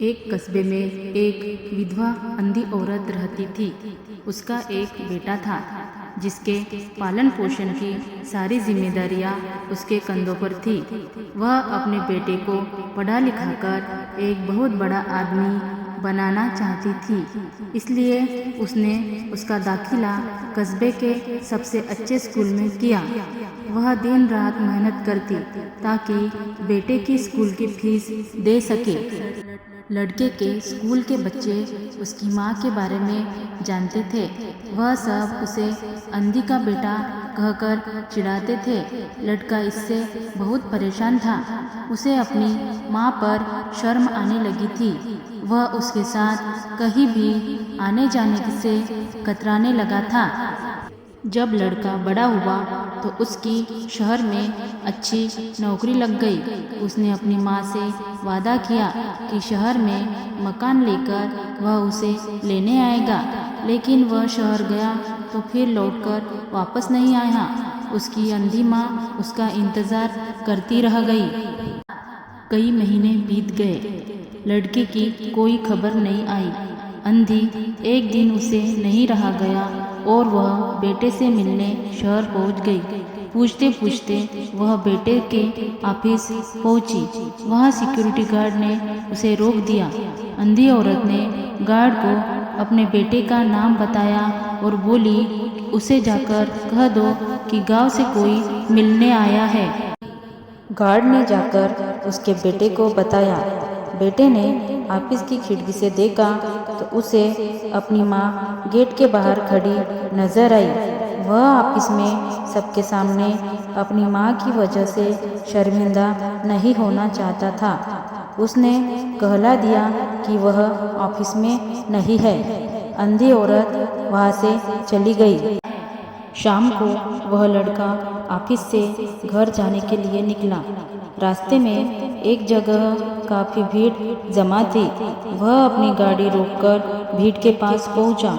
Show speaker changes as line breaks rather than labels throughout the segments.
एक कस्बे में एक विधवा अंधी औरत रहती थी। उसका एक बेटा था जिसके पालन पोषण की सारी जिम्मेदारियां उसके कंधों पर थी। वह अपने बेटे को पढ़ा लिखाकर एक बहुत बड़ा आदमी बनाना चाहती थी, इसलिए उसने उसका दाखिला कस्बे के सबसे अच्छे स्कूल में किया। वह दिन रात मेहनत करती ताकि बेटे की स्कूल की फीस दे सके। लड़के के स्कूल के बच्चे उसकी माँ के बारे में जानते थे। वह सब उसे अंधी का बेटा कहकर चिढ़ाते थे। लड़का इससे बहुत परेशान था। उसे अपनी माँ पर शर्म आने लगी थी। वह उसके साथ कहीं भी आने जाने से कतराने लगा था। जब लड़का बड़ा हुआ तो उसकी शहर में अच्छी नौकरी लग गई। उसने अपनी माँ से वादा किया कि शहर में मकान लेकर वह उसे लेने आएगा, लेकिन वह शहर गया तो फिर लौटकर वापस नहीं आया। उसकी अंधी माँ उसका इंतज़ार करती रह गई। कई महीने बीत गए, लड़के की कोई खबर नहीं आई। अंधी एक दिन उसे नहीं रहा गया और वह बेटे से मिलने शहर पहुंच गई। पूछते पूछते वह बेटे के ऑफिस पहुंची। वहां सिक्योरिटी गार्ड ने उसे रोक दिया। अंधी औरत ने गार्ड को अपने बेटे का नाम बताया और बोली, उसे जाकर कह दो कि गांव से कोई मिलने आया है। गार्ड ने जाकर उसके बेटे को बताया। बेटे ने ऑफिस की खिड़की से देखा तो उसे अपनी माँ गेट के बाहर खड़ी नजर आई। वह ऑफिस में सबके सामने अपनी माँ की वजह से शर्मिंदा नहीं होना चाहता था। उसने कहला दिया कि वह ऑफिस में नहीं है। अंधी औरत वहाँ से चली गई। शाम को वह लड़का ऑफिस से घर जाने के लिए निकला। रास्ते में एक जगह काफी भीड़ जमा थी। वह अपनी गाड़ी रोककर भीड़ के पास पहुंचा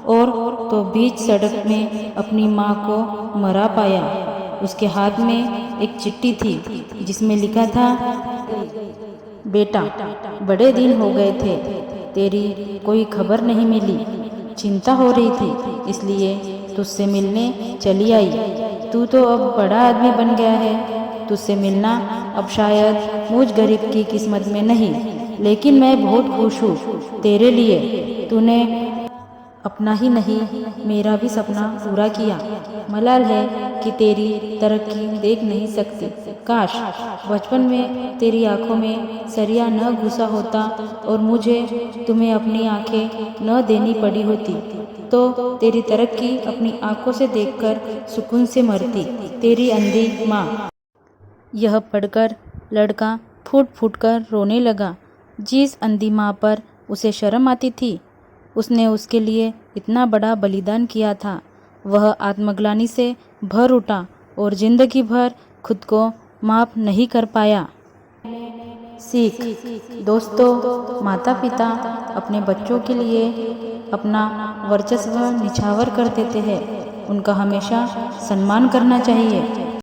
और तो बीच सड़क में अपनी माँ को मरा पाया। उसके हाथ में एक चिट्ठी थी जिसमें लिखा था, बेटा, बड़े दिन हो गए थे, तेरी कोई खबर नहीं मिली। चिंता हो रही थी इसलिए तुझसे मिलने चली आई। तू तो अब बड़ा आदमी बन गया है। तुझसे मिलना अब शायद मुझ गरीब की किस्मत में नहीं, लेकिन मैं बहुत खुश हूँ तेरे लिए। तूने अपना ही नहीं मेरा भी सपना पूरा किया। मलाल है कि तेरी तरक्की देख नहीं सकती। काश बचपन में तेरी आंखों में सरिया न घुसा होता और मुझे तुम्हें अपनी आंखें न देनी पड़ी होती, तो तेरी तरक्की अपनी आंखों से देखकर सुकून से मरती। तेरी अंधी माँ। यह पढ़कर लड़का फूट फूट कर रोने लगा। जिस अंधी माँ पर उसे शर्म आती थी, उसने उसके लिए इतना बड़ा बलिदान किया था। वह आत्मग्लानि से भर उठा और जिंदगी भर खुद को माफ नहीं कर पाया। सीख। दोस्तों, माता पिता अपने बच्चों के लिए अपना वर्चस्व निछावर कर देते हैं। उनका हमेशा सम्मान करना चाहिए।